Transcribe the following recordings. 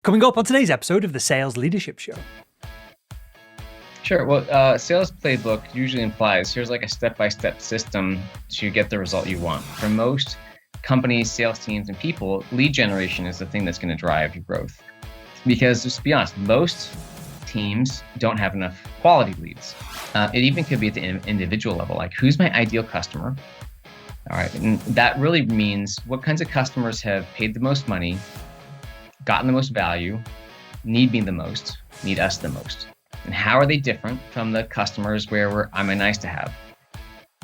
Coming up on today's episode of the Sales Leadership Show. Sure. Well, sales playbook usually implies here's like a step-by-step system to get the result you want. For most companies, sales teams, and people, lead generation is the thing that's going to drive your growth. Because just to be honest, most teams don't have enough quality leads. It even could be at the individual level, like who's my ideal customer? All right. And that really means what kinds of customers have paid the most money, gotten the most value, need me the most, need us the most. And how are they different from the customers where I'm a nice to have?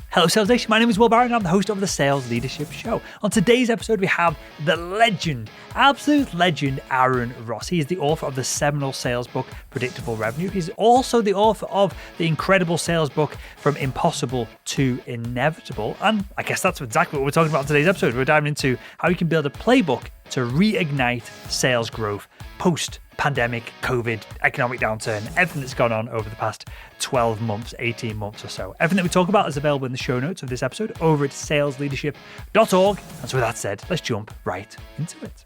Hello Sales Nation, my name is Will Barrett and I'm the host of the Sales Leadership Show. On today's episode we have the legend, absolute legend, Aaron Ross. He is the author of the seminal sales book, Predictable Revenue. He's also the author of the incredible sales book, From Impossible to Inevitable. And I guess that's exactly what we're talking about in today's episode. We're diving into how you can build a playbook to reignite sales growth post-pandemic, COVID, economic downturn, everything that's gone on over the past 12 months, 18 months or so. Everything that we talk about is available in the show notes of this episode over at salesleadership.org. And so with that said, let's jump right into it.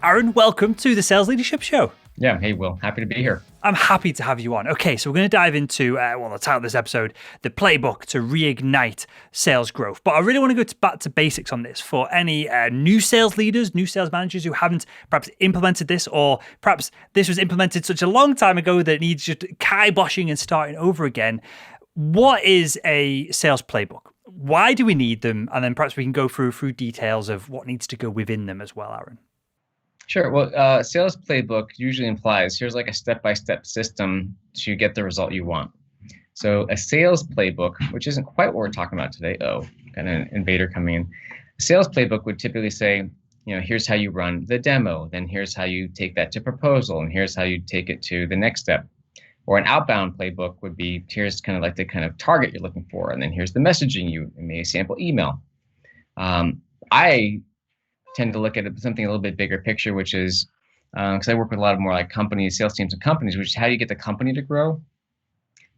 Aaron, welcome to the Sales Leadership Show. Yeah. Hey, Will. Happy to be here. I'm happy to have you on. Okay, so we're going to dive into, the title of this episode, the playbook to reignite sales growth. But I really want to go back to basics on this for any new sales leaders, new sales managers who haven't perhaps implemented this, or perhaps this was implemented such a long time ago that it needs just kiboshing and starting over again. What is a sales playbook? Why do we need them? And then perhaps we can go through details of what needs to go within them as well, Aaron. Sure. Well, sales playbook usually implies here's like a step-by-step system to get the result you want. So a sales playbook, which isn't quite what we're talking about today. Oh, got an invader coming in. A sales playbook would typically say, here's how you run the demo, then here's how you take that to proposal, and here's how you take it to the next step. Or an outbound playbook would be, here's kind of like the kind of target you're looking for, and then here's the messaging you may sample email. I tend to look at it something a little bit bigger picture, which is because I work with a lot of more like companies, sales teams and companies, which is how do you get the company to grow?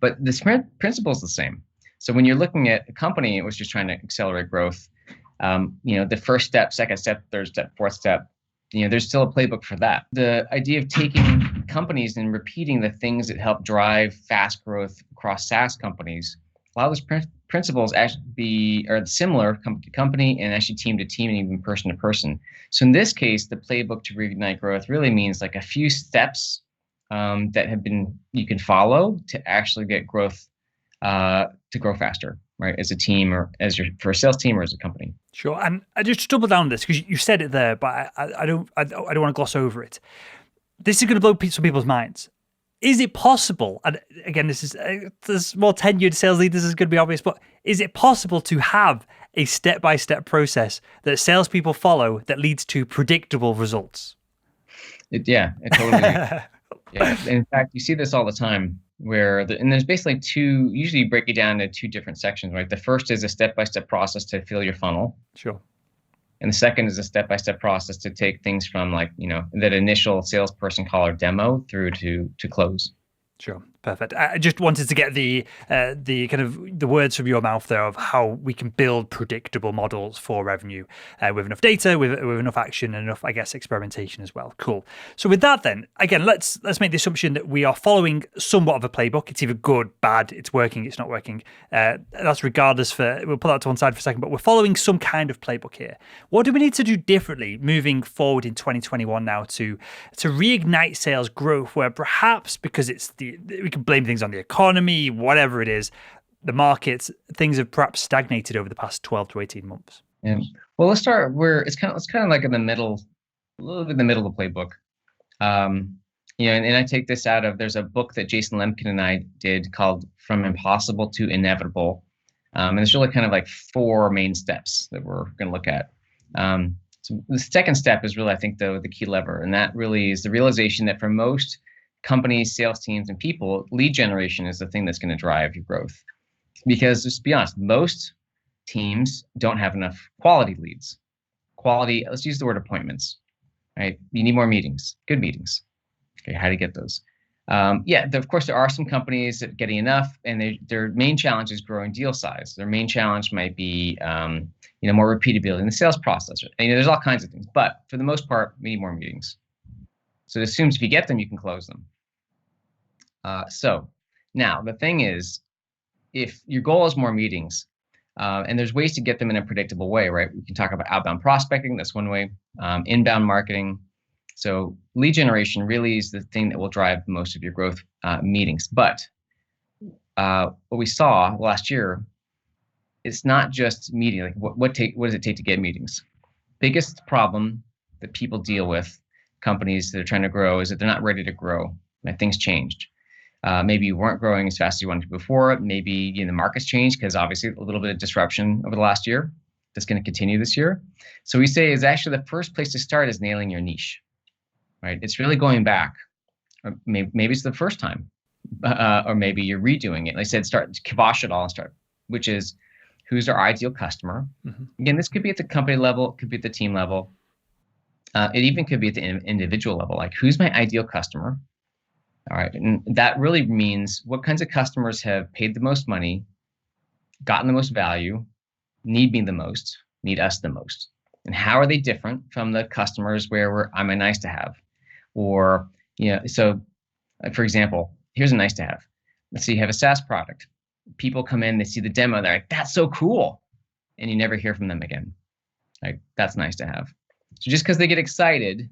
But the principle is the same. So when you're looking at a company, it was just trying to accelerate growth. The first step, second step, third step, fourth step, there's still a playbook for that. The idea of taking companies and repeating the things that help drive fast growth across SaaS companies, a lot of those principles actually are similar company to company and actually team to team and even person to person. So in this case, the playbook to reignite growth really means like a few steps that you can follow to actually get growth to grow faster, right? As a team or for a sales team or as a company. Sure, and I just double down on this because you said it there, but I don't want to gloss over it. This is going to blow some people's minds. Is it possible, and again, this more tenured sales leaders is going to be obvious, but is it possible to have a step-by-step process that salespeople follow that leads to predictable results? It totally is. Yeah. In fact, you see this all the time and there's basically usually you break it down into two different sections, right? The first is a step-by-step process to fill your funnel. Sure. And the second is a step-by-step process to take things from that initial salesperson call or demo through to close. Sure. Perfect. I just wanted to get the kind of the words from your mouth there of how we can build predictable models for revenue with enough data, with enough action, and enough, I guess, experimentation as well. Cool. So with that, then again, let's make the assumption that we are following somewhat of a playbook. It's either good, bad, it's working, it's not working. That's regardless. We'll put that to one side for a second. But we're following some kind of playbook here. What do we need to do differently moving forward in 2021 now to reignite sales growth? Where perhaps because we can blame things on the economy, whatever it is, the markets, things have perhaps stagnated over the past 12 to 18 months. Yeah. Well, let's start where it's kind of like in the middle, a little bit in the middle of the playbook. And I take this out of, there's a book that Jason Lemkin and I did called From Impossible to Inevitable. And it's really kind of like four main steps that we're going to look at. So the second step is really, I think, the key lever. And that really is the realization that for most companies, sales teams, and people, lead generation is the thing that's going to drive your growth. Because just to be honest, most teams don't have enough quality leads. Quality, let's use the word appointments, right? You need more meetings, good meetings. Okay, how do you get those? Of course, there are some companies that are getting enough, and their main challenge is growing deal size. Their main challenge might be, more repeatability in the sales process. And, there's all kinds of things, but for the most part, we need more meetings. So it assumes if you get them, you can close them. So now the thing is, if your goal is more meetings, and there's ways to get them in a predictable way, right? We can talk about outbound prospecting. That's one way. Inbound marketing. So lead generation really is the thing that will drive most of your growth meetings. But what we saw last year, it's not just meeting. Like what does it take to get meetings? Biggest problem that people deal with, companies that are trying to grow, is that they're not ready to grow. Like, things changed. Maybe you weren't growing as fast as you wanted to before. Maybe the market's changed, because obviously a little bit of disruption over the last year. That's going to continue this year. So we say is actually the first place to start is nailing your niche, right? It's really going back. Or maybe it's the first time, or maybe you're redoing it. Like I said, kibosh it all and start, which is, who's our ideal customer? Mm-hmm. Again, this could be at the company level, it could be at the team level. It even could be at the individual level. Like, who's my ideal customer? All right. And that really means what kinds of customers have paid the most money, gotten the most value, need me the most, need us the most. And how are they different from the customers where I'm a nice to have? Or, so for example, here's a nice to have. Let's say you have a SaaS product. People come in, they see the demo, they're like, that's so cool. And you never hear from them again. Like, that's nice to have. So just because they get excited,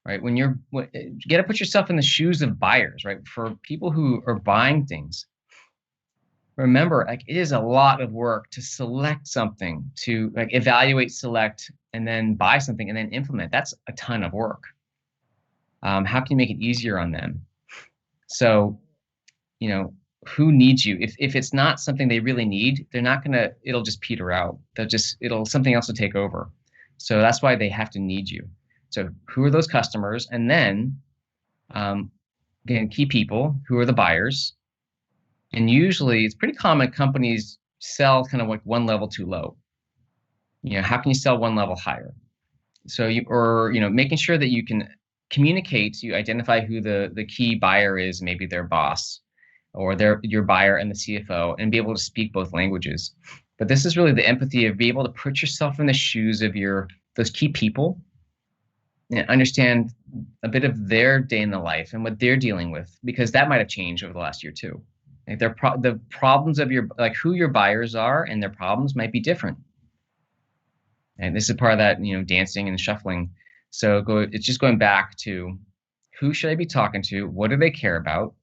right? You got to put yourself in the shoes of buyers, right? For people who are buying things, remember, like, it is a lot of work to select something, to like evaluate, select, and then buy something and then implement. That's a ton of work. How can you make it easier on them? So, who needs you? If it's not something they really need, it'll just peter out. Something else will take over. So that's why they have to need you. So who are those customers? And then, again, key people, who are the buyers? And usually it's pretty common companies sell kind of like one level too low. How can you sell one level higher? So making sure that you can communicate, you identify who the key buyer is, maybe their boss, or your buyer and the CFO, and be able to speak both languages. But this is really the empathy of being able to put yourself in the shoes of those key people and understand a bit of their day in the life and what they're dealing with, because that might have changed over the last year too. Like, the problems of who your buyers are and their problems might be different. And this is part of that, dancing and shuffling. So it's just going back to, who should I be talking to? What do they care about?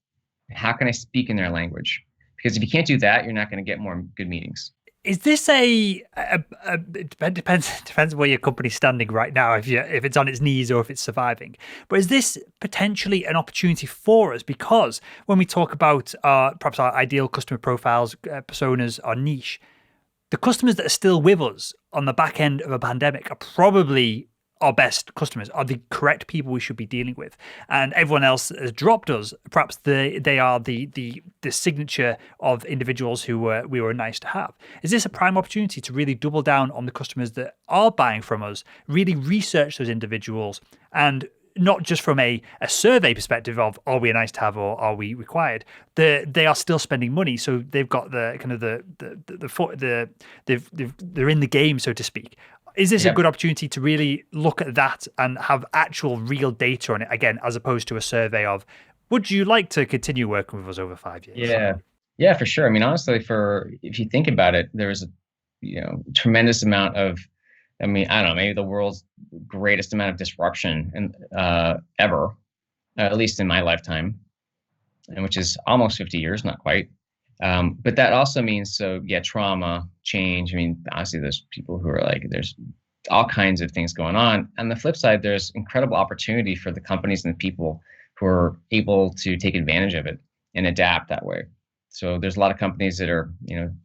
How can I speak in their language? Because if you can't do that, you're not going to get more good meetings. Is this it depends where your company's standing right now, if it's on its knees or if it's surviving. But is this potentially an opportunity for us? Because when we talk about perhaps our ideal customer profiles, personas, our niche, the customers that are still with us on the back end of a pandemic are probably our best customers, are the correct people we should be dealing with, and everyone else has dropped us. Perhaps they are the signature of individuals who we were nice to have. Is this a prime opportunity to really double down on the customers that are buying from us, really research those individuals, and not just from a survey perspective of, are we a nice to have or are we required? They are still spending money, so they've got the kind of they're in the game, so to speak. Is this a good opportunity to really look at that and have actual real data on it, again, as opposed to a survey of, would you like to continue working with us over 5 years? Yeah, for sure. I mean, honestly, if you think about it, there's a tremendous amount of, I don't know, maybe the world's greatest amount of disruption ever, at least in my lifetime, and which is almost 50 years, not quite. But that also means, trauma, change. I mean, honestly, there's people who are there's all kinds of things going on. On the flip side, there's incredible opportunity for the companies and the people who are able to take advantage of it and adapt that way. So there's a lot of companies that are,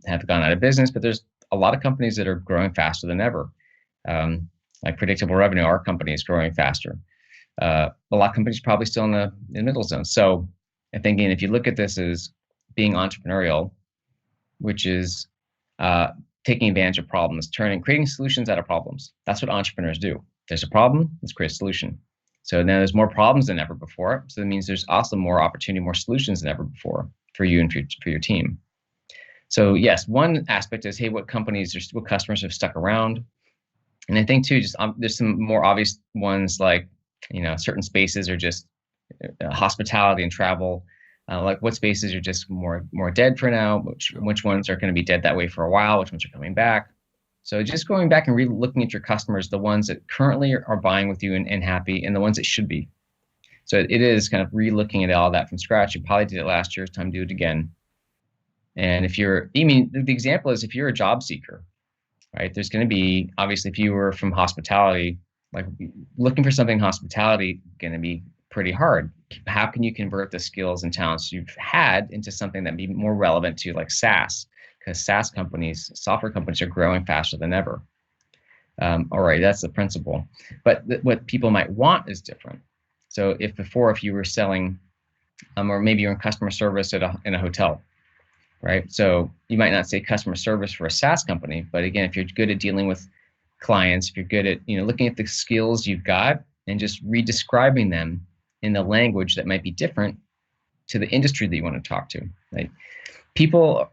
have gone out of business, but there's a lot of companies that are growing faster than ever. Like Predictable Revenue, our company is growing faster. A lot of companies are probably still in the middle zone. So I think, if you look at this as being entrepreneurial, which is taking advantage of problems, creating solutions out of problems. That's what entrepreneurs do. There's a problem, let's create a solution. So now there's more problems than ever before. So that means there's also more opportunity, more solutions than ever before for you and for your team. So yes, one aspect is, hey, what customers have stuck around? And I think too, just there's some more obvious ones, like certain spaces are just hospitality and travel. Like what spaces are just more dead for now, which ones are going to be dead that way for a while, which ones are coming back. So just going back and looking at your customers, the ones that currently are buying with you and happy, and the ones that should be. So it is kind of re-looking at all that from scratch. You probably did it last year. It's time to do it again. And the example is if you're a job seeker, right? There's going to be, obviously, if you were from hospitality, like looking for something in hospitality, going to be pretty hard. How can you convert the skills and talents you've had into something that be more relevant to like SaaS? Because SaaS companies, software companies are growing faster than ever. All right, that's the principle. But what people might want is different. So if you were selling, or maybe you're in customer service in a hotel, right? So you might not say customer service for a SaaS company, but again, if you're good at dealing with clients, if you're good at looking at the skills you've got and just redescribing them in the language that might be different to the industry that you want to talk to, right?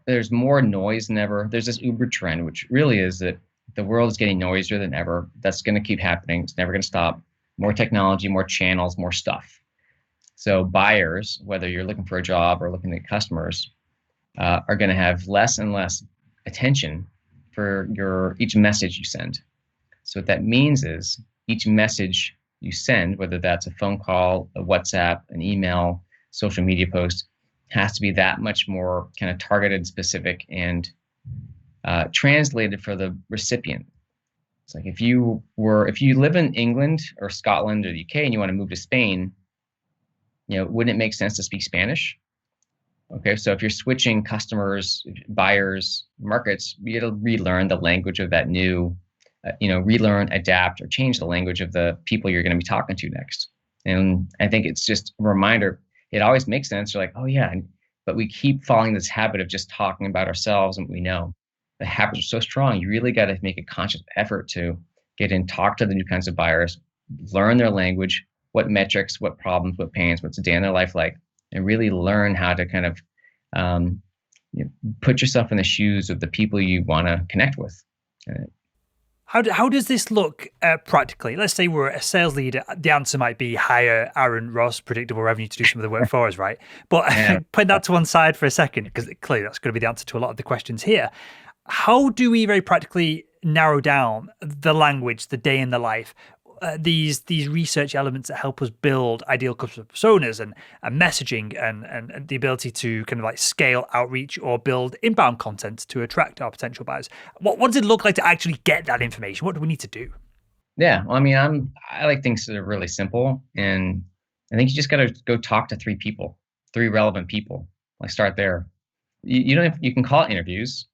There's more noise than ever. There's this Uber trend, which really is that the world is getting noisier than ever. That's going to keep happening. It's never going to stop. More technology, more channels, more stuff. So buyers, whether you're looking for a job or looking at customers, are going to have less and less attention for each message you send. So what that means is each message you send, whether that's a phone call, a WhatsApp, an email, social media post, has to be that much more kind of targeted, specific, and translated for the recipient. It's like if you live in England or Scotland or the UK and you want to move to Spain, wouldn't it make sense to speak Spanish? Okay, so if you're switching customers, buyers, markets, you got to relearn the language of that new, relearn, adapt, or change the language of the people you're going to be talking to next. And I think it's just a reminder. It always makes sense. You're like, oh yeah, but we keep following this habit of just talking about ourselves and what we know. The habits are so strong. You really got to make a conscious effort to get in, talk to the new kinds of buyers, learn their language, what metrics, what problems, what pains, what's a day in their life like, and really learn how to kind of put yourself in the shoes of the people you want to connect with. How does this look practically? Let's say we're a sales leader. The answer might be hire Aaron Ross, predictable revenue, to do some of the work for us, right? But put that to one side for a second, because clearly that's going to be the answer to a lot of the questions here. How do we very practically narrow down the language, the day in the life, these research elements that help us build ideal customer personas and messaging and the ability to kind of like scale outreach or build inbound content to attract our potential buyers? What does it look like to actually get that information? What do we need to do? Yeah, well, I mean, I like things that are really simple, and I think you just got to go talk to three relevant people. Like start there. You don't have, you can call it interviews.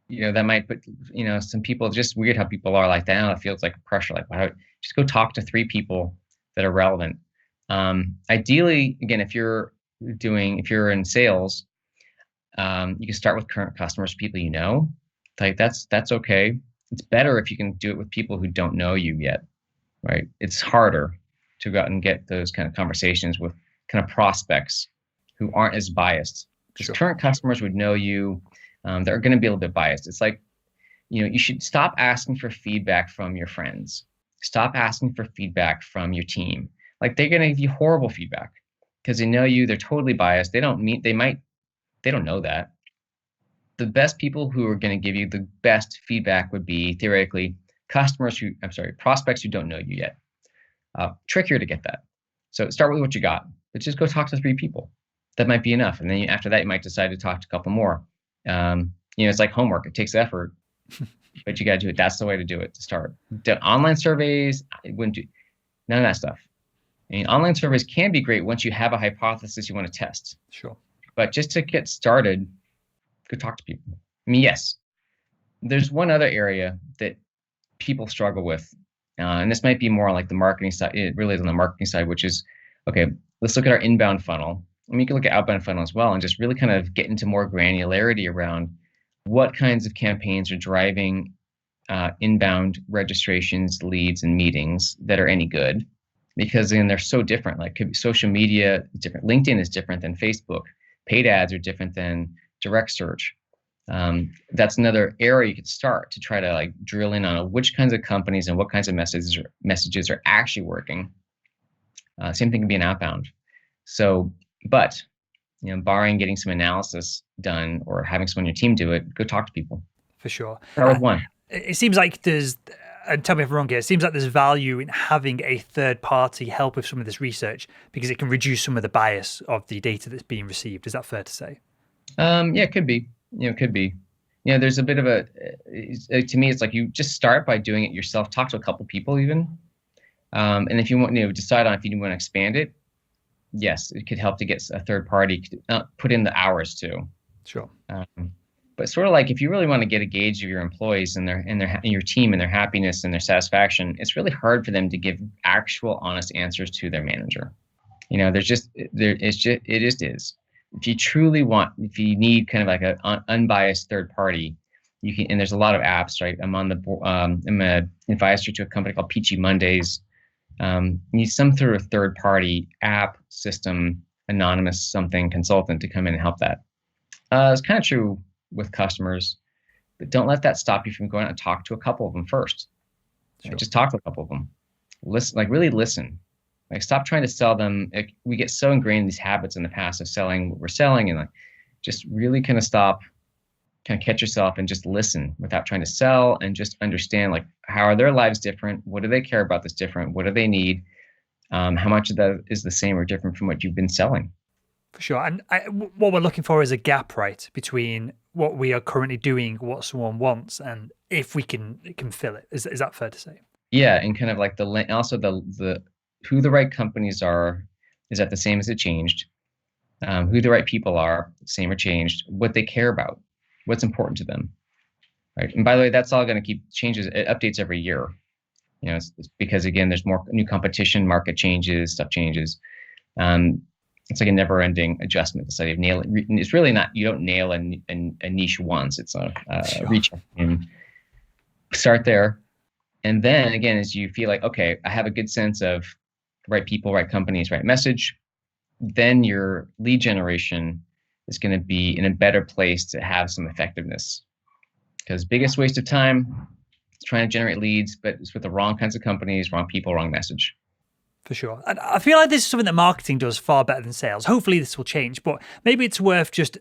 That might put, some people, just weird how people are like that. It feels like pressure, like, wow, just go talk to three people that are relevant. Ideally, again, if you're in sales, you can start with current customers, people you know. Like that's okay. It's better if you can do it with people who don't know you yet, right? It's harder to go out and get those kind of conversations with kind of prospects who aren't as biased. Because current customers would know you. They're going to be a little bit biased. It's like, you should stop asking for feedback from your friends. Stop asking for feedback from your team. Like they're going to give you horrible feedback because they know you. They're totally biased. They don't know that. The best people who are going to give you the best feedback would be theoretically prospects who don't know you yet. Trickier to get that. So start with what you got, but just go talk to three people. That might be enough. And then after that, you might decide to talk to a couple more. It's like homework. It takes effort, but you got to do it. That's the way to do it to start. Online surveys, I wouldn't do none of that stuff. I mean, online surveys can be great once you have a hypothesis you want to test. Sure. But just to get started, go talk to people. I mean, yes, there's one other area that people struggle with, and this might be more like the marketing side. It really is on the marketing side, which is, okay, let's look at our inbound funnel. I mean, you can look at outbound funnel as well and just really kind of get into more granularity around what kinds of campaigns are driving inbound registrations, leads, and meetings that are any good. Because then they're so different. Like could be social media is different. LinkedIn is different than Facebook. Paid ads are different than direct search. That's another area you could start to try to like drill in on which kinds of companies and what kinds of messages are actually working. Same thing can be an outbound. So, but barring getting some analysis done or having someone on your team do it, go talk to people. For sure. Start with one. It seems like there's, and tell me if I'm wrong here, it seems like there's value in having a third party help with some of this research because it can reduce some of the bias of the data that's being received. Is that fair to say? Yeah, it could be. It could be. There's a bit of to me, it's like you just start by doing it yourself. Talk to a couple people even. And if you want, decide on if you want to expand it, yes, it could help to get a third party, put in the hours too. Sure. But sort of like if you really want to get a gauge of your employees and your team and their happiness and their satisfaction, it's really hard for them to give actual honest answers to their manager. It just is. If you truly want, if you need kind of like an unbiased third party, you can. And there's a lot of apps, right? I'm an advisor to a company called Peachy Mondays. You need some sort of third party app system, anonymous something consultant to come in and help that. It's kind of true with customers, but don't let that stop you from going out and talk to a couple of them first. Sure. Just talk to a couple of them. Listen, really listen. Stop trying to sell them. We get so ingrained in these habits in the past of selling what we're selling, and just really kind of stop, kind of catch yourself and just listen without trying to sell, and just understand how are their lives different? What do they care about that's different? What do they need? How much of that is the same or different from what you've been selling? For sure. And what we're looking for is a gap, right, between what we are currently doing, what someone wants, and if we can fill it. Is that fair to say? Yeah, and kind of also the who the right companies are, is that the same as it changed? Who the right people are, same or changed? What they care about, what's important to them, right? And by the way, that's all going to keep changes. It updates every year. It's because again, there's more new competition, market changes, stuff changes. It's like a never-ending adjustment. The study of nail. It's really not. You don't nail a niche once. It's a Sure. reach and start there, and then again, as you feel like, okay, I have a good sense of right people, right companies, right message, then your lead generation is going to be in a better place to have some effectiveness. Because biggest waste of time is trying to generate leads, but it's with the wrong kinds of companies, wrong people, wrong message. For sure. And I feel like this is something that marketing does far better than sales. Hopefully this will change, but maybe it's worth just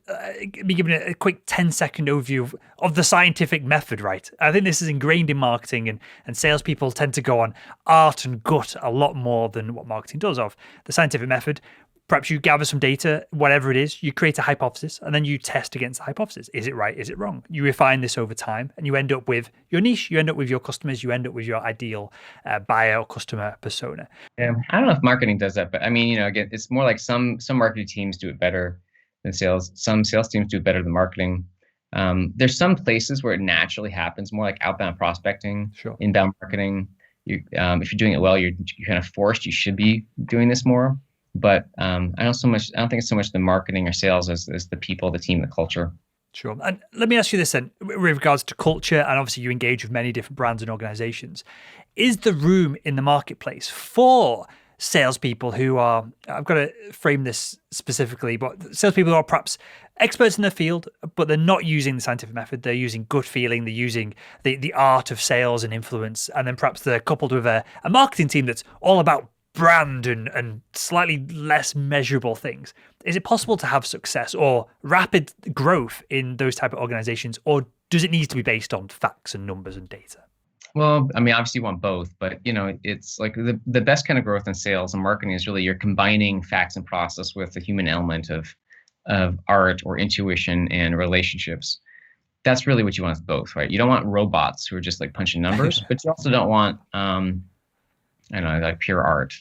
me giving a quick 10-second overview of the scientific method, right? I think this is ingrained in marketing, and salespeople tend to go on art and gut a lot more than what marketing does. Of the scientific method, perhaps you gather some data, whatever it is, you create a hypothesis, and then you test against the hypothesis. Is it right? Is it wrong? You refine this over time, and you end up with your niche, you end up with your customers, you end up with your ideal buyer or customer persona. Yeah, I don't know if marketing does that, but I mean, again, it's more like some marketing teams do it better than sales. Some sales teams do it better than marketing. There's some places where it naturally happens, more like outbound prospecting, Sure. Inbound marketing. If you're doing it well, you're kind of forced. You should be doing this more. But I don't think it's so much the marketing or sales as the people, the team, the culture. Sure. And let me ask you this then, with regards to culture, and obviously you engage with many different brands and organizations. Is the room in the marketplace for salespeople who are, I've got to frame this specifically, but salespeople who are perhaps experts in their field, but they're not using the scientific method. They're using gut feeling. They're using the art of sales and influence. And then perhaps they're coupled with a marketing team that's all about brand and slightly less measurable things. Is it possible to have success or rapid growth in those type of organizations, or does it need to be based on facts and numbers and data? Well, I mean, obviously you want both, but it's like the best kind of growth in sales and marketing is really you're combining facts and process with the human element of art or intuition and relationships. That's really what you want, both, right? You don't want robots who are just like punching numbers, but you also don't want I don't know, like pure art.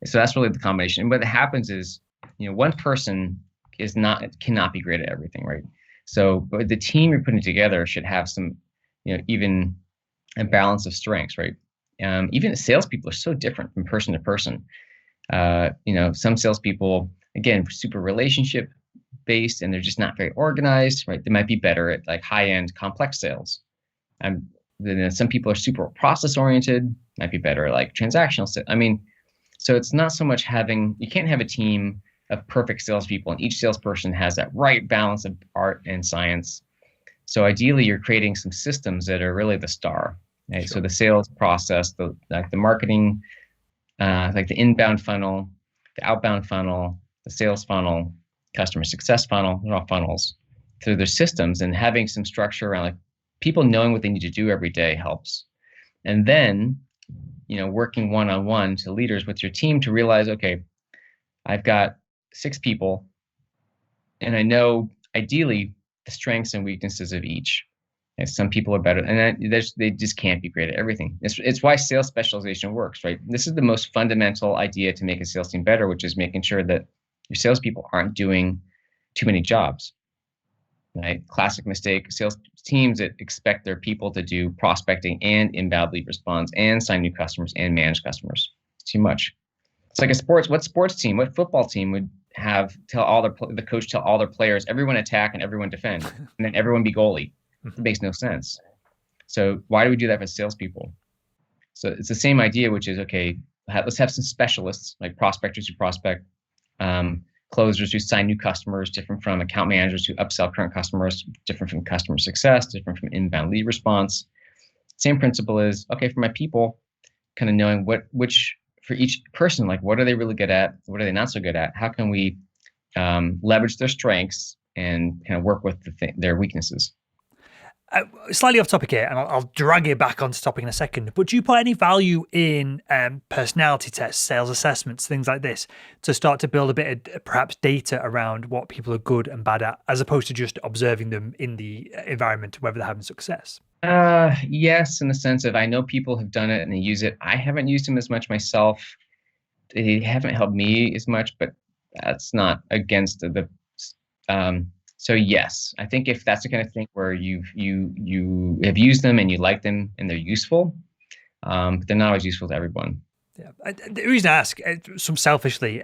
So that's really the combination. And what happens is, one person cannot be great at everything, right? So, but the team you're putting together should have some, even a balance of strengths, right? Even salespeople are so different from person to person. Some salespeople, again, super relationship based, and they're just not very organized, right? They might be better at like high end complex sales. Then some people are super process oriented, might be better at like transactional sales. I mean, so it's not so much you can't have a team of perfect salespeople and each salesperson has that right balance of art and science. So ideally you're creating some systems that are really the star. Right? Sure. So the sales process, the marketing like the inbound funnel, the outbound funnel, the sales funnel, customer success funnel. They're all funnels through their systems, and having some structure around like people knowing what they need to do every day helps. And then, working one-on-one to leaders with your team to realize, okay, I've got 6 people and I know ideally the strengths and weaknesses of each. And some people are better, and they just can't be great at everything. It's why sales specialization works, right? This is the most fundamental idea to make a sales team better, which is making sure that your salespeople aren't doing too many jobs, right? Classic mistake, sales teams that expect their people to do prospecting and inbound lead response and sign new customers and manage customers. It's too much. It's like what sports team, what football team would have the coach tell all their players, everyone attack and everyone defend, and then everyone be goalie? It makes no sense. So why do we do that for salespeople? So it's the same idea, which is, okay, let's have some specialists like prospectors who prospect, closers who sign new customers, different from account managers who upsell current customers, different from customer success, different from inbound lead response. Same principle is, okay, for my people, kind of knowing which for each person, like what are they really good at? What are they not so good at? How can we leverage their strengths and kind of work with their weaknesses? Slightly off topic here, and I'll drag it back onto topic in a second, but do you put any value in personality tests, sales assessments, things like this, to start to build a bit of perhaps data around what people are good and bad at, as opposed to just observing them in the environment, whether they're having success? Yes, in the sense of I know people have done it and they use it. I haven't used them as much myself. They haven't helped me as much, but that's not against the so yes, I think if that's the kind of thing where you have used them and you like them and they're useful, but they're not always useful to everyone. Yeah. The reason I ask, some selfishly,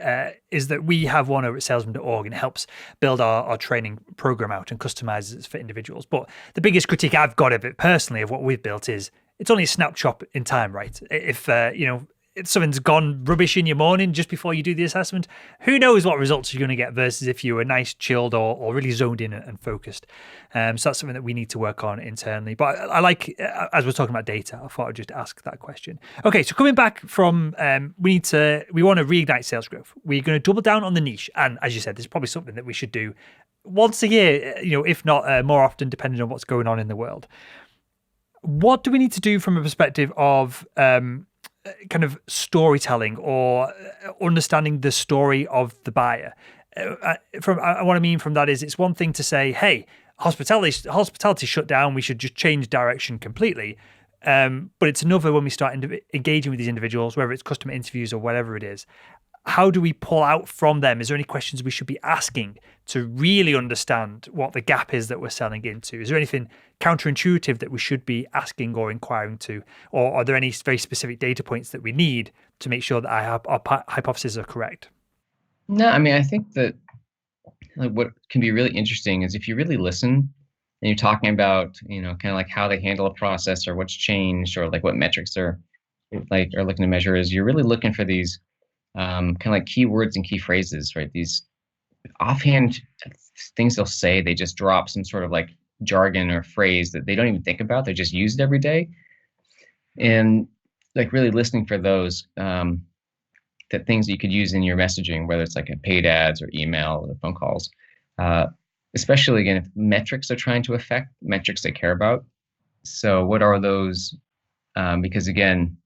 is that we have one over at salesman.org and it helps build our training program out and customizes it for individuals. But the biggest critique I've got of it personally, of what we've built, is it's only a snapshot in time, right? If if something's gone rubbish in your morning just before you do the assessment, who knows what results you're going to get versus if you were nice, chilled, or really zoned in and focused. So that's something that we need to work on internally. But I like, as we're talking about data, I thought I'd just ask that question. Okay, so coming back from, we want to reignite sales growth. We're going to double down on the niche. And as you said, this is probably something that we should do once a year, if not more often, depending on what's going on in the world. What do we need to do from a perspective of kind of storytelling or understanding the story of the buyer? What I mean from that is, it's one thing to say, hey, hospitality shut down, we should just change direction completely. But it's another when we start engaging with these individuals, whether it's customer interviews or whatever it is. How do we pull out from them? Is there any questions we should be asking to really understand what the gap is that we're selling into? Is there anything counterintuitive that we should be asking or inquiring to? Or are there any very specific data points that we need to make sure that our hypotheses are correct? No, I mean, I think that what can be really interesting is if you really listen and you're talking about, kind of like how they handle a process or what's changed or like what metrics they're are looking to measure, is you're really looking for these kind of like keywords and key phrases, right? These offhand things they'll say, they just drop some sort of like jargon or phrase that they don't even think about. They just use it every day. And like really listening for those, that things that you could use in your messaging, whether it's like a paid ads or email or phone calls, especially again, if metrics are trying to affect metrics they care about. So what are those? Because again,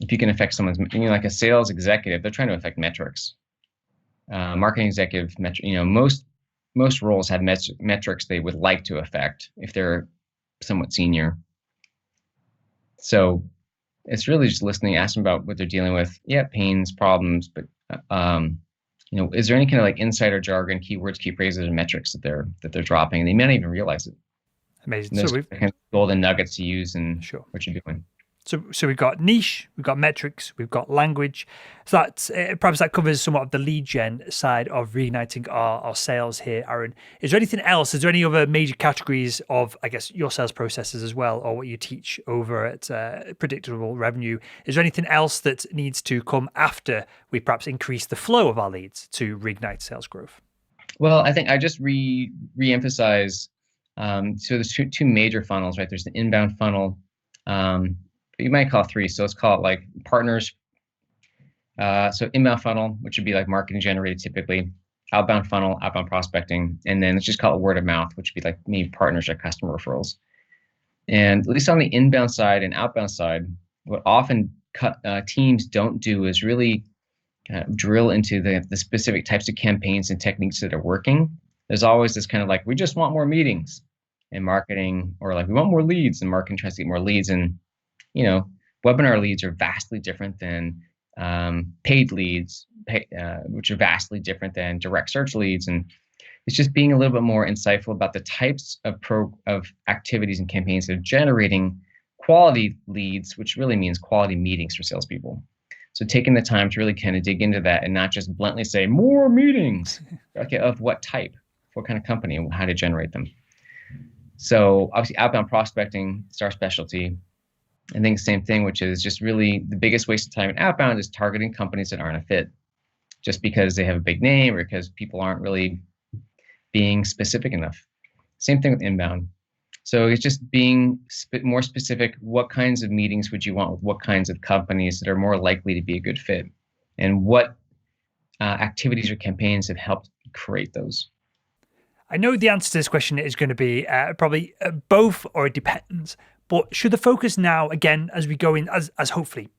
if you can affect someone's, like a sales executive, they're trying to affect metrics. Marketing executive, most roles have metrics they would like to affect if they're somewhat senior. So it's really just listening, asking about what they're dealing with. Yeah, pains, problems, but is there any kind of like insider jargon, keywords, key phrases, or metrics that they're dropping? And they may not even realize it. Amazing. So we've kind of golden nuggets to use in what you're doing. So we've got niche, we've got metrics, we've got language. So that's perhaps that covers somewhat of the lead gen side of reigniting our sales here, Aaron. Is there anything else? Is there any other major categories of, I guess, your sales processes as well, or what you teach over at Predictable Revenue? Is there anything else that needs to come after we perhaps increase the flow of our leads to reignite sales growth? Well, I think I just re-emphasize. So there's two major funnels, right? There's the inbound funnel. You might call it 3. So let's call it like partners, So inbound funnel, which would be like marketing generated typically, outbound funnel, outbound prospecting, and then let's just call it word of mouth, which would be like maybe partners or customer referrals. And at least on the inbound side and outbound side, what often teams don't do is really kind of drill into the specific types of campaigns and techniques that are working. There's always this kind of like, we just want more meetings in marketing, or like we want more leads, and marketing tries to get more leads. And, webinar leads are vastly different than paid leads, which are vastly different than direct search leads. And it's just being a little bit more insightful about the types of activities and campaigns that are generating quality leads, which really means quality meetings for salespeople. So taking the time to really kind of dig into that and not just bluntly say more meetings. Okay, of what type, what kind of company, and how to generate them. So obviously outbound prospecting is our specialty. I think same thing, which is just really the biggest waste of time in outbound is targeting companies that aren't a fit, just because they have a big name or because people aren't really being specific enough. Same thing with inbound. So it's just being more specific. What kinds of meetings would you want with what kinds of companies that are more likely to be a good fit? And what activities or campaigns have helped create those? I know the answer to this question is going to be probably both, or it depends. But should the focus now, again, as we go in, as hopefully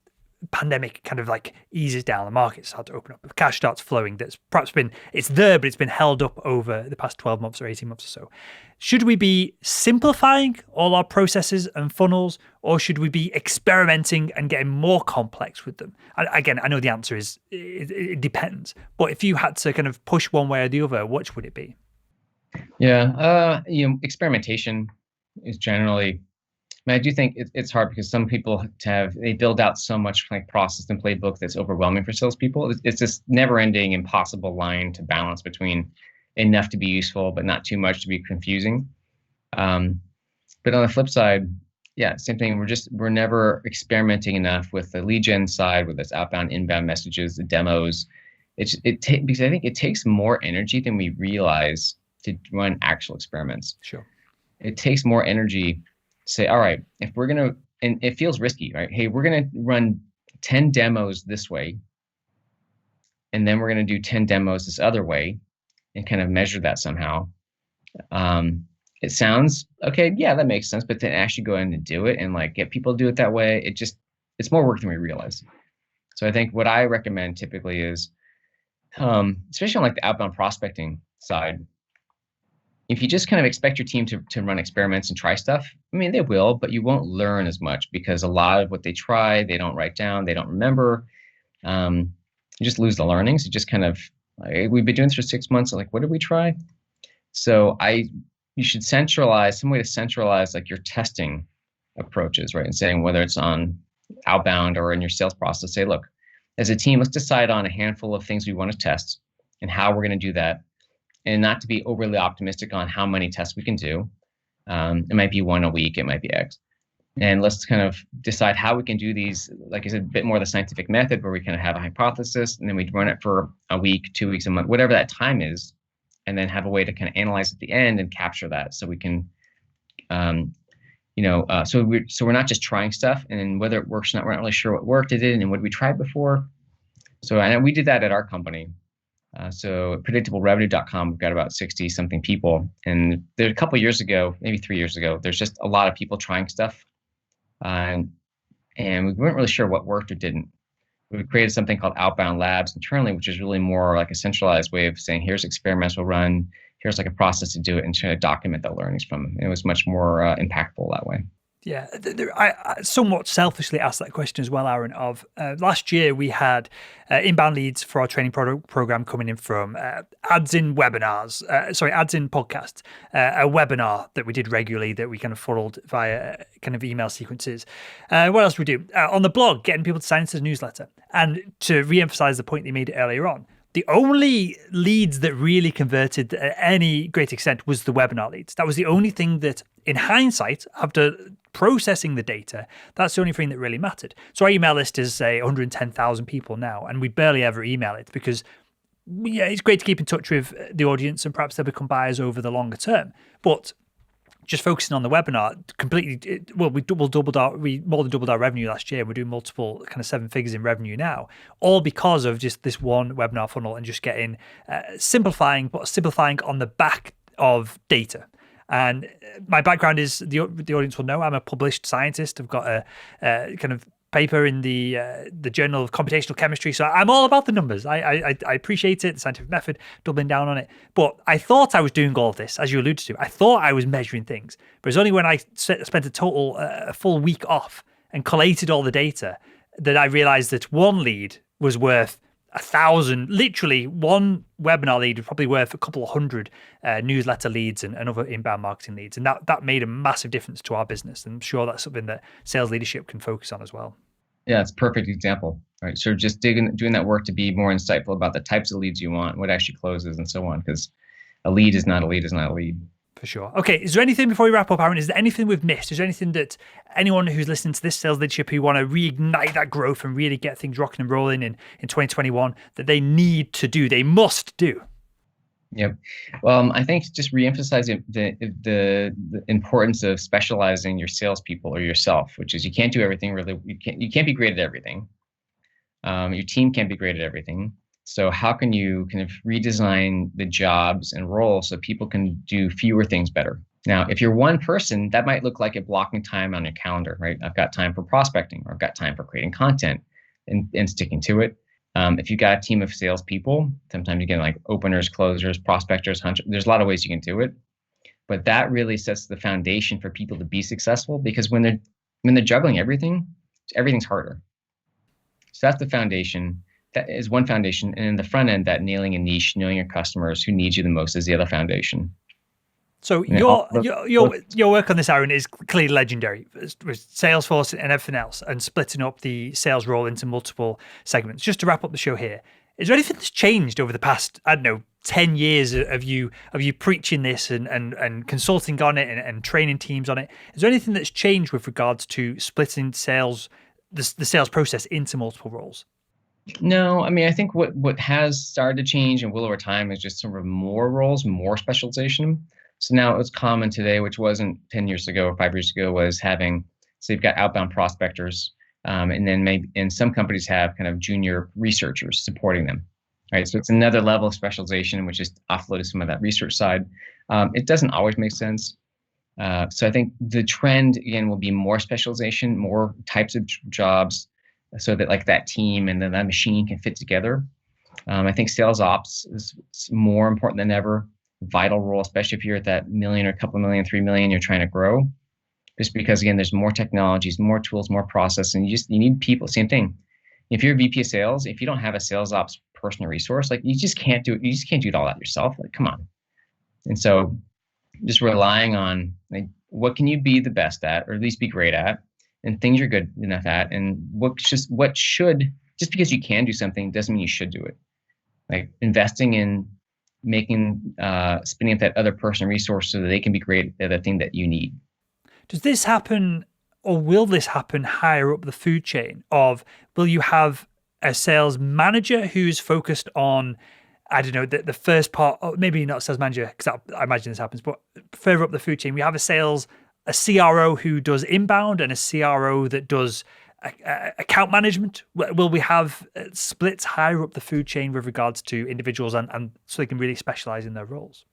pandemic kind of like eases down, the markets start to open up, the cash starts flowing, that's perhaps it's there, but it's been held up over the past 12 months or 18 months or so. Should we be simplifying all our processes and funnels, or should we be experimenting and getting more complex with them? And again, I know the answer is it depends, but if you had to kind of push one way or the other, which would it be? Yeah, experimentation is generally. I do think it's hard because some people they build out so much like process and playbook that's overwhelming for salespeople. It's this never-ending, impossible line to balance between enough to be useful but not too much to be confusing. But on the flip side, yeah, same thing. We're never experimenting enough with the lead gen side, with this outbound, inbound messages, the demos. Because I think it takes more energy than we realize to run actual experiments. Sure, it takes more energy. Say, all right, if we're going to, and it feels risky, right? Hey, we're going to run 10 demos this way, and then we're going to do 10 demos this other way and kind of measure that somehow. It sounds, okay, yeah, that makes sense, but then actually go in and do it and like get people to do it that way, it's more work than we realize. So I think what I recommend typically is, especially on like the outbound prospecting side, if you just kind of expect your team to run experiments and try stuff, I mean, they will, but you won't learn as much because a lot of what they try, they don't write down, they don't remember. You just lose the learnings. You just kind of, like, we've been doing this for 6 months. Like, what did we try? So you should centralize, some way to centralize like your testing approaches, right? And saying whether it's on outbound or in your sales process, say, look, as a team, let's decide on a handful of things we want to test and how we're going to do that. And not to be overly optimistic on how many tests we can do. It might be one a week, it might be X. And let's kind of decide how we can do these, like I said, a bit more the scientific method where we kind of have a hypothesis and then we run it for a week, 2 weeks, a month, whatever that time is, and then have a way to kind of analyze at the end and capture that so we can, so we're not just trying stuff and whether it works or not, we're not really sure what worked, it didn't, and what we tried before. So and we did that at our company. So at predictablerevenue.com, we've got about 60 something people. And there a couple of years ago, maybe 3 years ago, there's just a lot of people trying stuff. And we weren't really sure what worked or didn't. We created something called Outbound Labs internally, which is really more like a centralized way of saying, here's experiments we'll run, here's like a process to do it, and try to document the learnings from them. And it was much more impactful that way. Yeah, I somewhat selfishly asked that question as well, Aaron, of last year we had inbound leads for our training program coming in from ads in podcasts, a webinar that we did regularly that we kind of followed via kind of email sequences. What else do we do? On the blog, getting people to sign into the newsletter. And to re-emphasize the point they made earlier on, the only leads that really converted at any great extent was the webinar leads. That was the only thing that, in hindsight, after processing the data, that's the only thing that really mattered. So our email list is, say, 110,000 people now, and we barely ever email it because, yeah, it's great to keep in touch with the audience and perhaps they'll become buyers over the longer term. But just focusing on the webinar completely. Well, we more than doubled our revenue last year. We're doing multiple kind of 7 figures in revenue now, all because of just this one webinar funnel and just getting simplifying on the back of data. And my background is, the audience will know, I'm a published scientist. I've got a kind of paper in the Journal of Computational Chemistry. So I'm all about the numbers. I appreciate it, the scientific method, doubling down on it. But I thought I was doing all of this, as you alluded to. I thought I was measuring things. But it's only when I spent a full week off and collated all the data that I realized that one lead was worth 1,000. Literally, one webinar lead was probably worth a couple of hundred newsletter leads and other inbound marketing leads. And that made a massive difference to our business. And I'm sure that's something that sales leadership can focus on as well. Yeah, it's a perfect example, right? So just doing that work to be more insightful about the types of leads you want, what actually closes, and so on, because a lead is not a lead is not a lead. For sure. Okay, is there anything before we wrap up, Aaron? Is there anything we've missed? Is there anything that anyone who's listening to this sales leadership who want to reignite that growth and really get things rocking and rolling in 2021 that they need to do, they must do? Yep. Well, I think just reemphasizing the importance of specializing your salespeople or yourself, which is you can't do everything really. You can't be great at everything. Your team can't be great at everything. So how can you kind of redesign the jobs and roles so people can do fewer things better? Now, if you're one person, that might look like a blocking time on your calendar, right? I've got time for prospecting, or I've got time for creating content and sticking to it. If you've got a team of salespeople, sometimes you get like openers, closers, prospectors, hunters. There's a lot of ways you can do it, but that really sets the foundation for people to be successful, because when they're juggling everything, everything's harder. So that's the foundation. That is one foundation, and in the front end, that nailing a niche, knowing your customers who need you the most, is the other foundation. So your work on this, Aaron, is clearly legendary with Salesforce and everything else, and splitting up the sales role into multiple segments. Just to wrap up the show here, is there anything that's changed over the past, 10 years of you preaching this and consulting on it and training teams on it? Is there anything that's changed with regards to splitting sales, the sales process into multiple roles? No, I mean, I think what has started to change and will over time is just sort of more roles, more specialization. So now it's common today, which wasn't 10 years ago or 5 years ago, was having, so you've got outbound prospectors, and then maybe, and some companies have kind of junior researchers supporting them, right? So it's another level of specialization, which is offloaded some of that research side. It doesn't always make sense. So I think the trend, again, will be more specialization, more types of jobs, so that like that team and then that machine can fit together. I think sales ops is more important than ever. Vital role, especially if you're at that million or a couple million, 3 million, you're trying to grow. Just because, again, there's more technologies, more tools, more process, and you need people. Same thing. If you're a VP of sales, if you don't have a sales ops person or resource, like you just can't do it. You just can't do all that yourself. Like, come on. And so just relying on like, what can you be the best at, or at least be great at, and things you're good enough at, and just because you can do something doesn't mean you should do it. Like investing in spinning up that other person resource so that they can be great at the thing that you need. Does this happen, or will this happen higher up the food chain? Will you have a sales manager who's focused on, the first part, or maybe not sales manager, because I imagine this happens, but further up the food chain, we have a CRO who does inbound and a CRO that does account management? Will we have splits higher up the food chain with regards to individuals and so they can really specialize in their roles?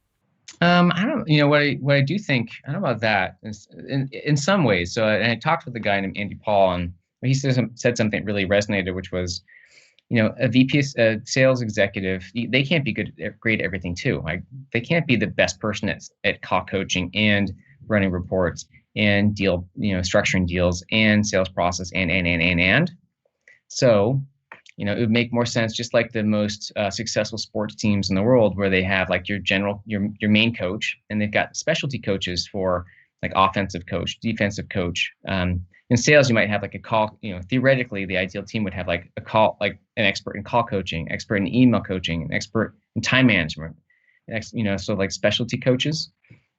I don't, what I do think, I don't know about that in some ways. So, and I talked with a guy named Andy Paul, and he said something that really resonated, which was, a VP, sales executive, they can't be great at everything too. Like they can't be the best person at call coaching and running reports and structuring deals and sales process and. So, it would make more sense, just like the most successful sports teams in the world, where they have like your main coach, and they've got specialty coaches for like offensive coach, defensive coach. In sales, you might have like a call, theoretically, the ideal team would have like a call, like an expert in call coaching, expert in email coaching, an expert in time management, so like specialty coaches.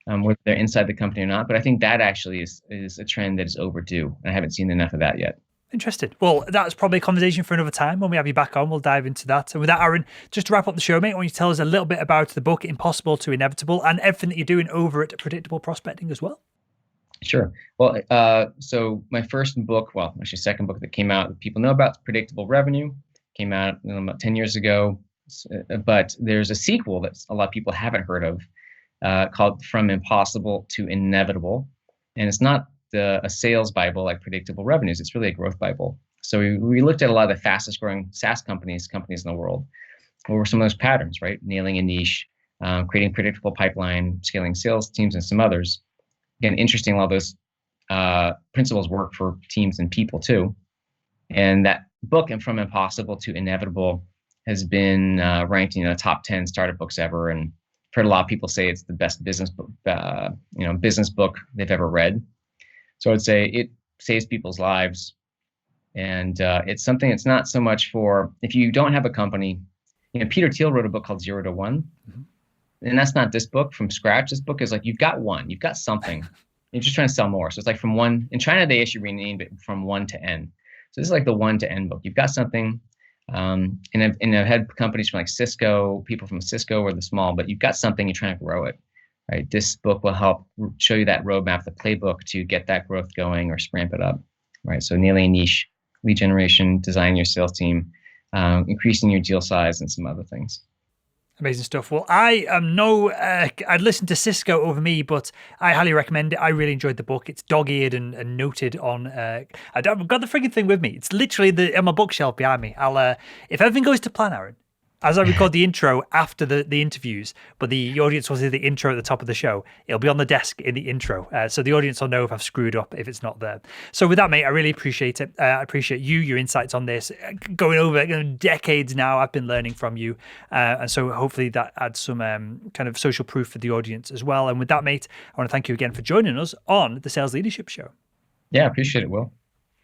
Whether they're inside the company or not. But I think that actually is a trend that is overdue. I haven't seen enough of that yet. Interesting. Well, that's probably a conversation for another time. When we have you back on, we'll dive into that. And with that, Aaron, just to wrap up the show, mate, I want you to tell us a little bit about the book, Impossible to Inevitable, and everything that you're doing over at Predictable Prospecting as well. Sure. Well, so my first book, well, actually second book that came out that people know about, Predictable Revenue, came out about 10 years ago. But there's a sequel that a lot of people haven't heard of called From Impossible to Inevitable. And it's not a sales Bible like Predictable Revenues. It's really a growth Bible. So we looked at a lot of the fastest growing SaaS companies in the world. What were some of those patterns, right? Nailing a niche, creating predictable pipeline, scaling sales teams, and some others. Again, interesting, a lot of those principles work for teams and people too. And that book, and From Impossible to Inevitable, has been ranked in the top 10 startup books ever. And I've heard a lot of people say it's the best business book, business book they've ever read. So I'd say it saves people's lives. And it's something, it's not so much for, if you don't have a company, Peter Thiel wrote a book called 0 to 1. Mm-hmm. And that's not this book from scratch. This book is like, you've got something. You're just trying to sell more. So it's like from one, in China, they actually renamed it From 1 to N. So this is like the 1 to N book. You've got something. And I've had companies from like Cisco, people from Cisco or the small, but you've got something, you're trying to grow it. Right? This book will help show you that roadmap, the playbook to get that growth going or ramp it up. Right? So nailing a niche, lead generation, designing your sales team, increasing your deal size, and some other things. Amazing stuff. Well, I am I'd listened to Cisco over me, but I highly recommend it. I really enjoyed the book. It's dog-eared and noted on. I've got the frigging thing with me. It's literally on my bookshelf behind me. I'll if everything goes to plan, Aaron, as I record the intro after the interviews, but the audience will see the intro at the top of the show. It'll be on the desk in the intro. So the audience will know if I've screwed up, if it's not there. So with that, mate, I really appreciate it. I appreciate your insights on this. Going over decades now, I've been learning from you. And so hopefully that adds some kind of social proof for the audience as well. And with that, mate, I want to thank you again for joining us on the Sales Leadership Show. Yeah, I appreciate it, Will.